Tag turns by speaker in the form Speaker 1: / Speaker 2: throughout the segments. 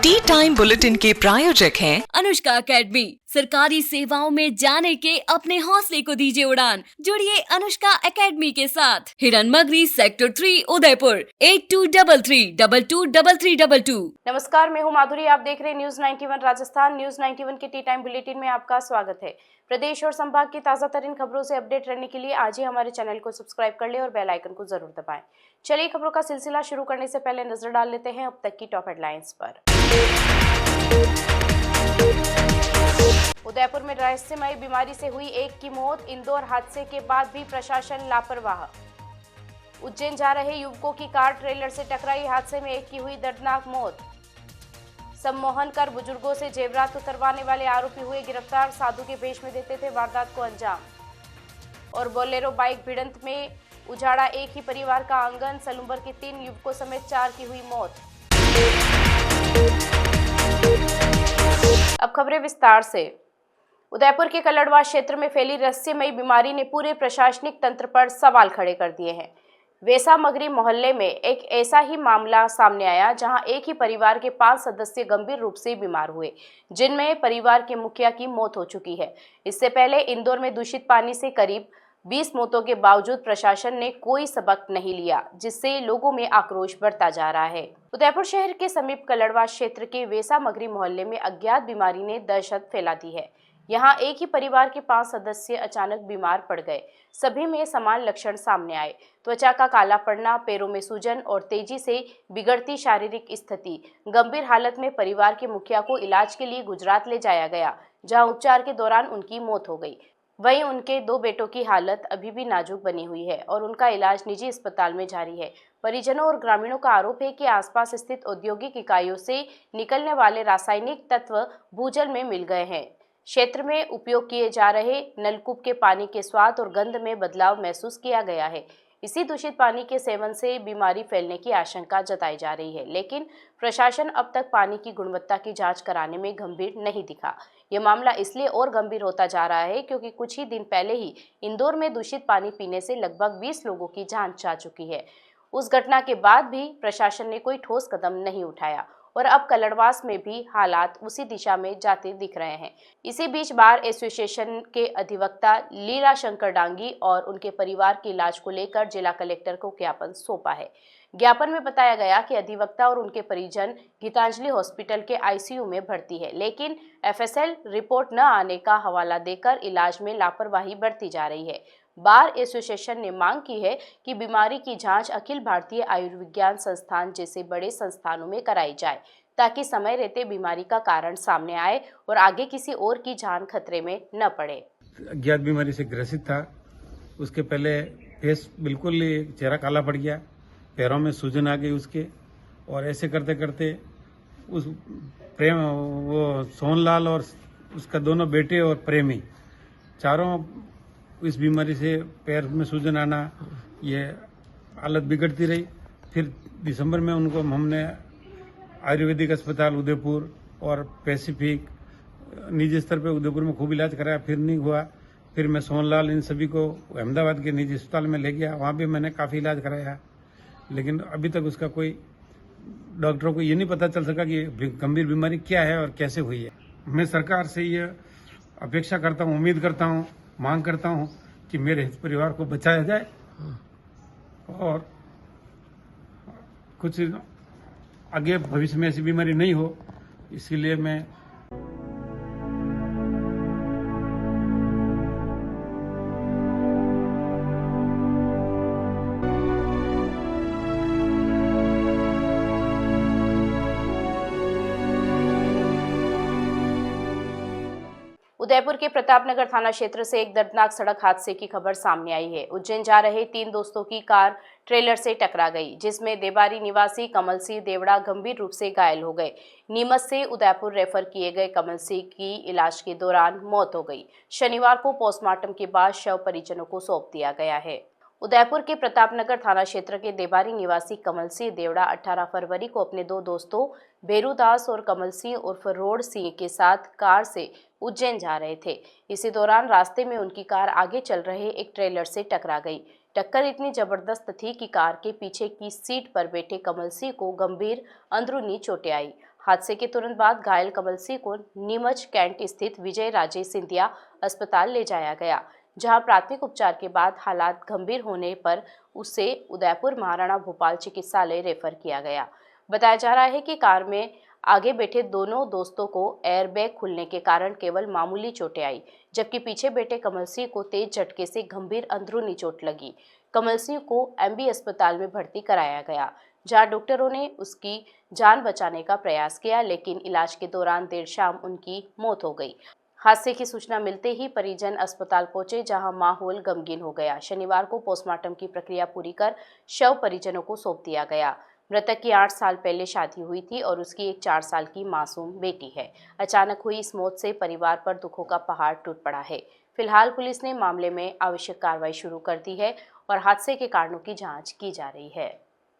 Speaker 1: T time bulletin के प्रायोजक हैं
Speaker 2: अनुष्का अकेडमी। सरकारी सेवाओं में जाने के अपने हौसले को दीजिए उड़ान। जुड़िए अनुष्का अकेडमी के साथ। हिरनमगरी सेक्टर 3 उदयपुर 8233223322।
Speaker 3: नमस्कार, मैं हूं माधुरी। आप देख रहे हैं न्यूज 91 राजस्थान। न्यूज 91 के टी टाइम बुलेटिन में आपका स्वागत है। प्रदेश और संभाग की ताजा तरीन खबरों से अपडेट रहने के लिए आज ही हमारे चैनल को सब्सक्राइब कर ले और बेल आइकन को जरूर दबाएं। चलिए खबरों का सिलसिला शुरू करने से पहले नजर डाल लेते हैं अब तक की टॉप हेडलाइंस पर। उदयपुर में रहस्यमय बीमारी से हुई एक की मौत। इंदौर हादसे के बाद भी प्रशासन लापरवाह। उज्जैन जा रहे युवकों की कार ट्रेलर से टकराई। हादसे में एक की हुई दर्दनाक मौत। सम्मोहन कर बुजुर्गों से जेवरात उतरवाने वाले आरोपी हुए गिरफ्तार। साधु के भेष में देते थे वारदात को अंजाम। और बोलेरो बाइक भिड़ंत में उजाड़ा एक ही परिवार का आंगन। सलूम्बर के 3 युवकों समेत 4 की हुई मौत। अब खबरें विस्तार से। उदयपुर के कलड़वा क्षेत्र में फैली रहस्यमयी बीमारी ने पूरे प्रशासनिक तंत्र पर सवाल खड़े कर दिए हैं। वेसा मगरी मोहल्ले में एक ऐसा ही मामला सामने आया जहां एक ही परिवार के 5 सदस्य गंभीर रूप से बीमार हुए, जिनमें परिवार के मुखिया की मौत हो चुकी है। इससे पहले इंदौर में दूषित पानी से करीब 20 मौतों के बावजूद प्रशासन ने कोई सबक नहीं लिया, जिससे लोगों में आक्रोश बढ़ता जा रहा है। उदयपुर शहर के समीप कलड़वा क्षेत्र के वेसा मगरी मोहल्ले में अज्ञात बीमारी ने दहशत फैला दी है। यहाँ एक ही परिवार के 5 सदस्य अचानक बीमार पड़ गए। सभी में समान लक्षण सामने आए। त्वचा का काला पड़ना, पैरों में सूजन और तेजी से बिगड़ती शारीरिक स्थिति। गंभीर हालत में परिवार के मुखिया को इलाज के लिए गुजरात ले जाया गया, जहां उपचार के दौरान उनकी मौत हो गई। वहीं उनके 2 बेटों की हालत अभी भी नाजुक बनी हुई है और उनका इलाज निजी अस्पताल में जारी है। परिजनों और ग्रामीणों का आरोप है कि आसपास स्थित औद्योगिक इकाइयों से निकलने वाले रासायनिक तत्व भूजल में मिल गए हैं। क्षेत्र में उपयोग किए जा रहे नलकूप के पानी के स्वाद और गंध में बदलाव महसूस किया गया है। इसी दूषित पानी के सेवन से बीमारी फैलने की आशंका जताई जा रही है, लेकिन प्रशासन अब तक पानी की गुणवत्ता की जांच कराने में गंभीर नहीं दिखा। ये मामला इसलिए और गंभीर होता जा रहा है क्योंकि कुछ ही दिन पहले ही इंदौर में दूषित पानी पीने से लगभग 20 लोगों की जान जा चुकी है। उस घटना के बाद भी प्रशासन ने कोई ठोस कदम नहीं उठाया और अब कलड़वास में भी हालात उसी दिशा में जाते दिख रहे हैं। इसी बीच बार एसोसिएशन के अधिवक्ता लीला शंकर डांगी और उनके परिवार के इलाज को लेकर जिला कलेक्टर को ज्ञापन सौंपा है। ज्ञापन में बताया गया कि अधिवक्ता और उनके परिजन गीतांजलि हॉस्पिटल के आईसीयू में भर्ती है, लेकिन एफएसएल रिपोर्ट न आने का हवाला देकर इलाज में लापरवाही बरती जा रही है। बार एसोसिएशन ने मांग की है कि बीमारी की जांच अखिल भारतीय आयुर्विज्ञान संस्थान जैसे बड़े संस्थानों में कराई जाए, ताकि समय रहते बीमारी का कारण सामने आए और आगे किसी और की जान खतरे में न पड़े।
Speaker 4: अज्ञात बीमारी से ग्रसित था। उसके पहले फेस बिल्कुल चेहरा काला पड़ गया, पैरों में सूजन आ गई उसके, और ऐसे करते करते उस प्रेम वो सोनलाल और उसका दोनों बेटे और प्रेमी चारों इस बीमारी से पैर में सूजन आना, ये हालत बिगड़ती रही। फिर दिसंबर में उनको हमने आयुर्वेदिक अस्पताल उदयपुर और पैसिफिक निजी स्तर पे उदयपुर में खूब इलाज कराया, फिर नहीं हुआ। फिर मैं सोनलाल इन सभी को अहमदाबाद के निजी अस्पताल में ले गया, वहाँ भी मैंने काफ़ी इलाज कराया, लेकिन अभी तक उसका कोई डॉक्टरों को ये नहीं पता चल सका कि गंभीर बीमारी क्या है और कैसे हुई है। मैं सरकार से ये अपेक्षा करता हूँ, उम्मीद करता हूँ, मांग करता हूँ कि मेरे इस परिवार को बचाया जाए और कुछ आगे भविष्य में ऐसी बीमारी नहीं हो, इसीलिए मैं
Speaker 3: उदयपुर के प्रतापनगर थाना क्षेत्र से एक दर्दनाक सड़क हादसे की खबर सामने आई है। उज्जैन जा रहे 3 दोस्तों की कार ट्रेलर से टकरा गई, जिसमें देबारी निवासी कमल सिंह देवड़ा गंभीर रूप से घायल हो गए। नीमच से उदयपुर रेफर किए गए कमल सिंह की इलाज के दौरान मौत हो गई। शनिवार को पोस्टमार्टम के बाद शव परिजनों को सौंप दिया गया है। उदयपुर के प्रतापनगर थाना क्षेत्र के देबारी निवासी कमल सिंह देवड़ा 18 फरवरी को अपने 2 दोस्तों बेरूदास और कमल सिंह उर्फ रोड सिंह के साथ कार से उज्जैन जा रहे थे। इसी दौरान रास्ते में उनकी कार आगे चल रहे एक ट्रेलर से टकरा गई। टक्कर इतनी जबरदस्त थी कि कार के पीछे की सीट पर बैठे कमल सिंह को गंभीर अंदरूनी चोटें आई। हादसे के तुरंत बाद घायल कमल सिंह को नीमच कैंट स्थित विजय राजे सिंधिया अस्पताल ले जाया गया, जहां प्राथमिक उपचार के बाद हालात गंभीर होने पर उसे उदयपुर महाराणा भोपाल चिकित्सालय रेफर किया गया। बताया जा रहा है कि कार में आगे बैठे दोनों दोस्तों को एयरबैग खुलने के कारण केवल मामूली चोटें आई, जबकि पीछे बैठे कमल सिंह को तेज झटके से गंभीर अंदरूनी चोट लगी। कमल सिंह को एमबी अस्पताल में भर्ती कराया गया, जहां डॉक्टरों ने उसकी जान बचाने का प्रयास किया, लेकिन इलाज के दौरान देर शाम उनकी मौत हो गई। हादसे की सूचना मिलते ही परिजन अस्पताल पहुंचे, जहां माहौल गमगीन हो गया। शनिवार को पोस्टमार्टम की प्रक्रिया पूरी कर शव परिजनों को सौंप दिया गया। मृतक की 8 साल पहले शादी हुई थी और उसकी एक 4 साल की मासूम बेटी है। अचानक हुई इस मौत से परिवार पर दुखों का पहाड़ टूट पड़ा है। फिलहाल पुलिस ने मामले में आवश्यक कार्रवाई शुरू कर दी है और हादसे के कारणों की जांच की जा रही है।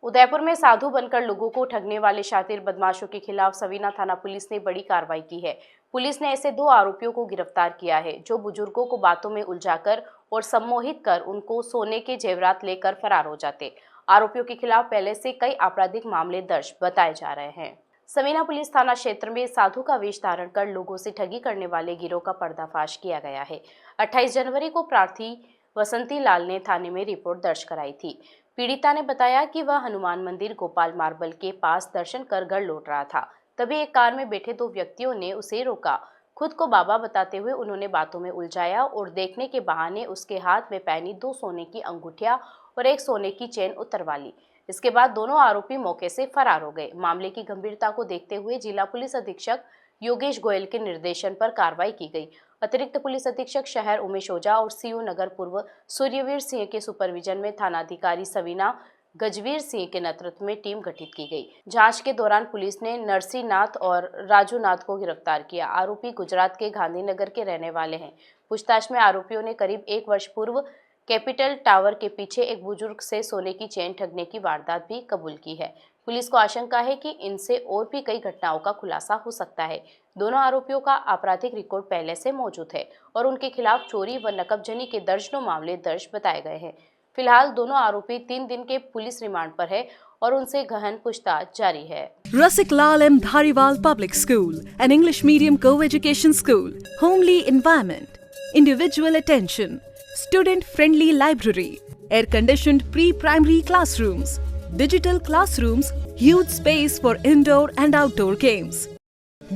Speaker 3: उदयपुर में साधु बनकर लोगों को ठगने वाले शातिर बदमाशों के खिलाफ सवीना थाना पुलिस ने बड़ी कार्रवाई की है। पुलिस ने ऐसे 2 आरोपियों को गिरफ्तार किया है, जो बुजुर्गों को बातों में उलझाकर और सम्मोहित कर उनको सोने के जेवरात लेकर फरार हो जाते। आरोपियों के खिलाफ पहले से कई आपराधिक मामले दर्ज बताए जा रहे हैं। सवीना पुलिस थाना क्षेत्र में साधु का वेश धारण कर लोगों से ठगी करने वाले गिरोह का पर्दाफाश किया गया है। 28 जनवरी को प्रार्थी वसंती लाल ने थाने में रिपोर्ट दर्ज कराई थी। पीड़िता ने बताया कि वह हनुमान मंदिर गोपाल मार्बल के पास दर्शन कर घर लौट रहा था। तभी एक कार में बैठे 2 व्यक्तियों ने उसे रोका। खुद को बाबा बताते हुए उन्होंने बातों में उलझाया और देखने के बहाने उसके हाथ में पहनी 2 सोने की अंगूठियां और 1 सोने की चेन उतरवा ली। इसके बाद दोनों आरोपी मौके से फरार हो गए। मामले की गंभीरता को देखते हुए जिला पुलिस अधीक्षक योगेश गोयल के निर्देशन पर कार्रवाई की गई। अतिरिक्त पुलिस अधीक्षक शहर उमेश ओझा और सीओ नगर पूर्व सूर्यवीर सिंह के सुपरविजन में थानाधिकारी सवीना गजवीर सिंह के नेतृत्व में टीम गठित की गई। जांच के दौरान पुलिस ने नरसी नाथ और राजू नाथ को गिरफ्तार किया। आरोपी गुजरात के गांधीनगर के रहने वाले हैं। पूछताछ में आरोपियों ने करीब 1 वर्ष पूर्व कैपिटल टावर के पीछे एक बुजुर्ग से सोने की चेन ठगने की वारदात भी कबूल की है। पुलिस को आशंका है कि इनसे और भी कई घटनाओं का खुलासा हो सकता है। दोनों आरोपियों का आपराधिक रिकॉर्ड पहले से मौजूद है और उनके खिलाफ चोरी व नकबजनी के दर्जनों मामले दर्ज बताए गए हैं। फिलहाल दोनों आरोपी 3 दिन के पुलिस रिमांड पर है और उनसे गहन पूछताछ जारी है।
Speaker 5: Rasik Lal M. Dhariwal Public School, an English medium co-education school, homely environment, individual attention, student-friendly library, air-conditioned pre-primary classrooms, digital classrooms, huge space for indoor and outdoor games.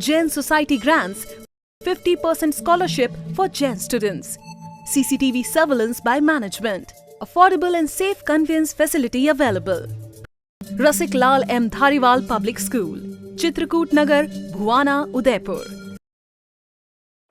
Speaker 5: Jain Society grants 50% scholarship for Jain students. CCTV surveillance by management. Affordable and safe conveyance facility available. Rasik Lal M. Dhariwal Public School, Chitrakoot नगर, भुवाना, उदयपुर।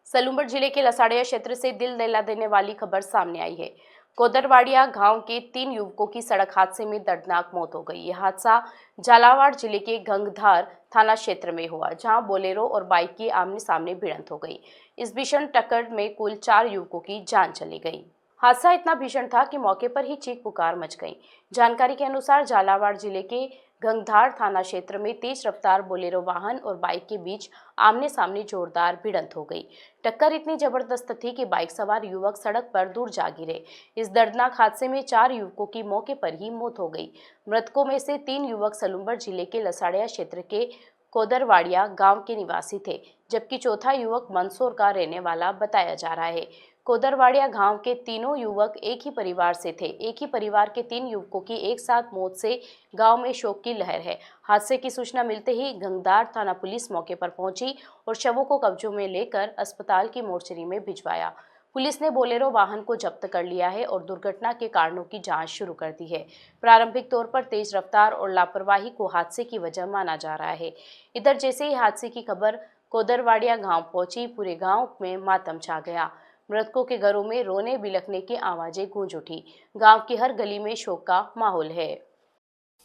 Speaker 3: सलूंबर जिले के लसाड़िया क्षेत्र से दिल दहला देने वाली खबर सामने आई है। कोदरवाड़िया गांव के 3 युवकों की सड़क हादसे में दर्दनाक मौत हो गई। यह हादसा झालावाड़ जिले के गंगधार थाना क्षेत्र में हुआ, जहां बोलेरो और बाइक की आमने सामने भिड़ंत हो गई। इस भीषण टक्कर में कुल 4 युवकों की जान चली गई। हादसा इतना भीषण था कि मौके पर ही चीख पुकार मच गई। जानकारी के अनुसार झालावाड़ जिले के गंगधार थाना क्षेत्र में तेज रफ्तार बोलेरो वाहन और बाइक के बीच आमने सामने जोरदार भिड़ंत हो गई। टक्कर इतनी जबरदस्त थी कि बाइक सवार युवक सड़क पर दूर जा गिरे। इस दर्दनाक हादसे में 4 युवकों की मौके पर ही मौत हो गई। मृतकों में से 3 युवक सलूंबर जिले के लसाड़िया क्षेत्र के कोदरवाड़िया गांव के निवासी थे, जबकि चौथा युवक मंदसौर का रहने वाला बताया जा रहा है। कोदरवाड़िया गांव के तीनों युवक एक ही परिवार से थे। एक ही परिवार के 3 युवकों की एक साथ मौत से गांव में शोक की लहर है। हादसे की सूचना मिलते ही गंगधार थाना पुलिस मौके पर पहुंची और शवों को कब्जों में लेकर अस्पताल की मोर्चरी में भिजवाया। पुलिस ने बोलेरो वाहन को जब्त कर लिया है और दुर्घटना के कारणों की जांच शुरू कर दी है। प्रारंभिक तौर पर तेज रफ्तार और लापरवाही को हादसे की वजह माना जा रहा है। इधर जैसे ही हादसे की खबर कोदरवाड़िया गांव पहुंची, पूरे गांव में मातम छा गया। मृतकों के घरों में रोने बिलखने की आवाजें गूंज उठी। गांव की हर गली में शोक का माहौल है।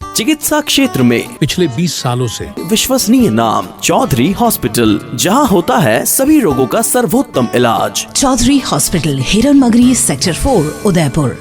Speaker 6: चिकित्सा क्षेत्र में
Speaker 7: पिछले 20 सालों से
Speaker 6: विश्वसनीय नाम चौधरी हॉस्पिटल, जहां होता है सभी रोगों का सर्वोत्तम इलाज।
Speaker 8: Chaudhary hospital, Hiranmagri, sector 4, Udaipur.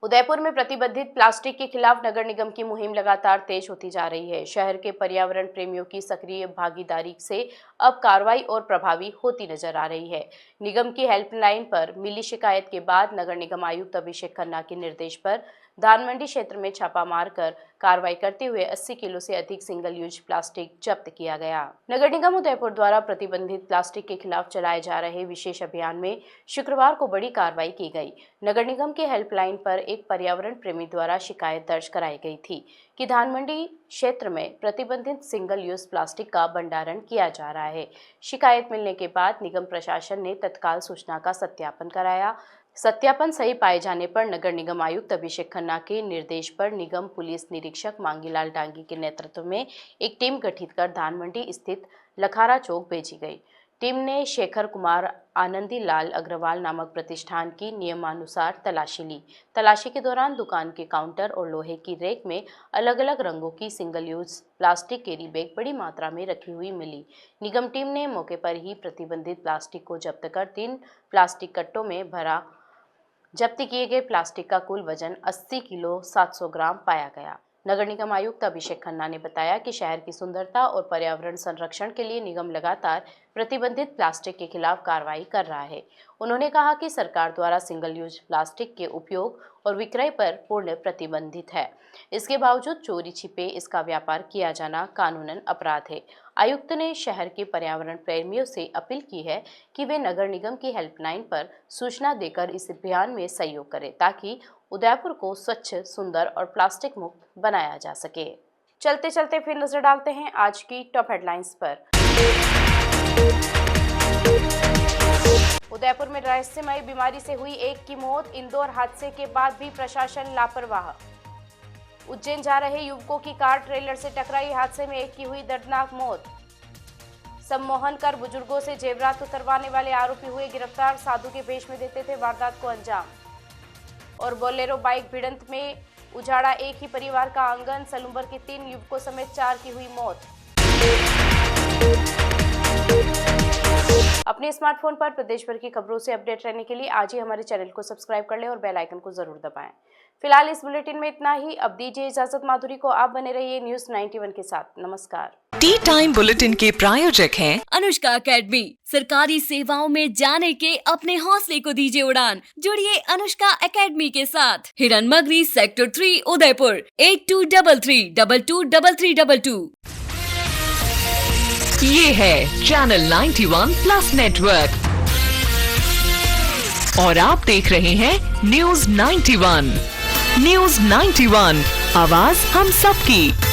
Speaker 3: उदयपुर में प्रतिबंधित प्लास्टिक के खिलाफ नगर निगम की मुहिम लगातार तेज होती जा रही है। शहर के पर्यावरण प्रेमियों की सक्रिय भागीदारी से अब कार्रवाई और प्रभावी होती नजर आ रही है। निगम की हेल्पलाइन पर मिली शिकायत के बाद नगर निगम आयुक्त अभिषेक खन्ना के निर्देश पर धान मंडी क्षेत्र में छापा मारकर कार्रवाई करते हुए 80 किलो से अधिक सिंगल यूज प्लास्टिक जब्त किया गया। नगर निगम उदयपुर द्वारा प्रतिबंधित प्लास्टिक के खिलाफ चलाए जा रहे विशेष अभियान में शुक्रवार को बड़ी कार्रवाई की गई। नगर निगम के हेल्पलाइन पर एक पर्यावरण प्रेमी द्वारा शिकायत दर्ज कराई गई थी कि धान मंडी क्षेत्र में प्रतिबंधित सिंगल यूज प्लास्टिक का भंडारण किया जा रहा है। शिकायत मिलने के बाद निगम प्रशासन ने तत्काल सूचना का सत्यापन कराया। सत्यापन सही पाए जाने पर नगर निगम आयुक्त अभिषेक खन्ना के निर्देश पर निगम पुलिस निरीक्षक मांगीलाल डांगी के नेतृत्व में एक टीम गठित कर धान मंडी स्थित लखारा चौक भेजी गई। टीम ने शेखर कुमार आनंदी लाल अग्रवाल नामक प्रतिष्ठान की नियमानुसार तलाशी ली। तलाशी के दौरान दुकान के काउंटर और लोहे की रैक में अलग अलग रंगों की single use plastic carry bag बड़ी मात्रा में रखी हुई मिली। निगम टीम ने मौके पर ही प्रतिबंधित प्लास्टिक को जब्त कर 3 प्लास्टिक कट्टों में भरा। जब्त किए गए प्लास्टिक का कुल वजन 80 किलो 700 ग्राम पाया गया। नगर निगम आयुक्त अभिषेक खन्ना ने बताया कि शहर की सुंदरता और पर्यावरण संरक्षण के लिए निगम लगातार प्रतिबंधित प्लास्टिक के खिलाफ कार्रवाई कर रहा है। उन्होंने कहा कि सरकार द्वारा सिंगल यूज प्लास्टिक के उपयोग और विक्रय पर पूर्ण प्रतिबंधित है। इसके बावजूद चोरी छिपे इसका व्यापार किया जाना कानूनन अपराध है। आयुक्त ने शहर के पर्यावरण प्रेमियों से अपील की है कि वे नगर निगम की हेल्पलाइन पर सूचना देकर इस अभियान में सहयोग करें ताकि उदयपुर को स्वच्छ, सुंदर और प्लास्टिक मुक्त बनाया जा सके। चलते चलते फिर नजर डालते हैं आज की टॉप हेडलाइंस पर। उदयपुर में रहस्यमय बीमारी से हुई एक की मौत। इंदौर हादसे के बाद भी प्रशासन लापरवाह। उज्जैन जा रहे युवकों की कार ट्रेलर से टकराई। हादसे में एक की हुई दर्दनाक मौत। सम्मोहन कर बुजुर्गों से जेवरात उतरवाने वाले आरोपी हुए गिरफ्तार। साधु के भेष में देते थे वारदात को अंजाम। और बोलेरो बाइक भिड़ंत में उजाड़ा एक ही परिवार का आंगन। सलूम्बर के 3 युवकों समेत 4 की हुई मौत। अपने स्मार्टफोन पर प्रदेश भर की खबरों से अपडेट रहने के लिए आज ही हमारे चैनल को सब्सक्राइब कर लें और बेल आइकन को जरूर दबाएं। फिलहाल इस बुलेटिन में इतना ही। अब दीजिए इजाजत माधुरी को। आप बने रहिए न्यूज 91 के साथ। नमस्कार।
Speaker 1: टी टाइम बुलेटिन के प्रायोजक हैं
Speaker 2: अनुष्का एकेडमी। सरकारी सेवाओं में जाने के अपने हौसले को दीजिए उड़ान। जुड़िए अनुष्का एकेडमी के साथ। हिरन मगरी सेक्टर 3 उदयपुर 8233223322।
Speaker 1: ये है चैनल 91 प्लस नेटवर्क और आप देख रहे हैं न्यूज 91। न्यूज 91, आवाज हम सबकी।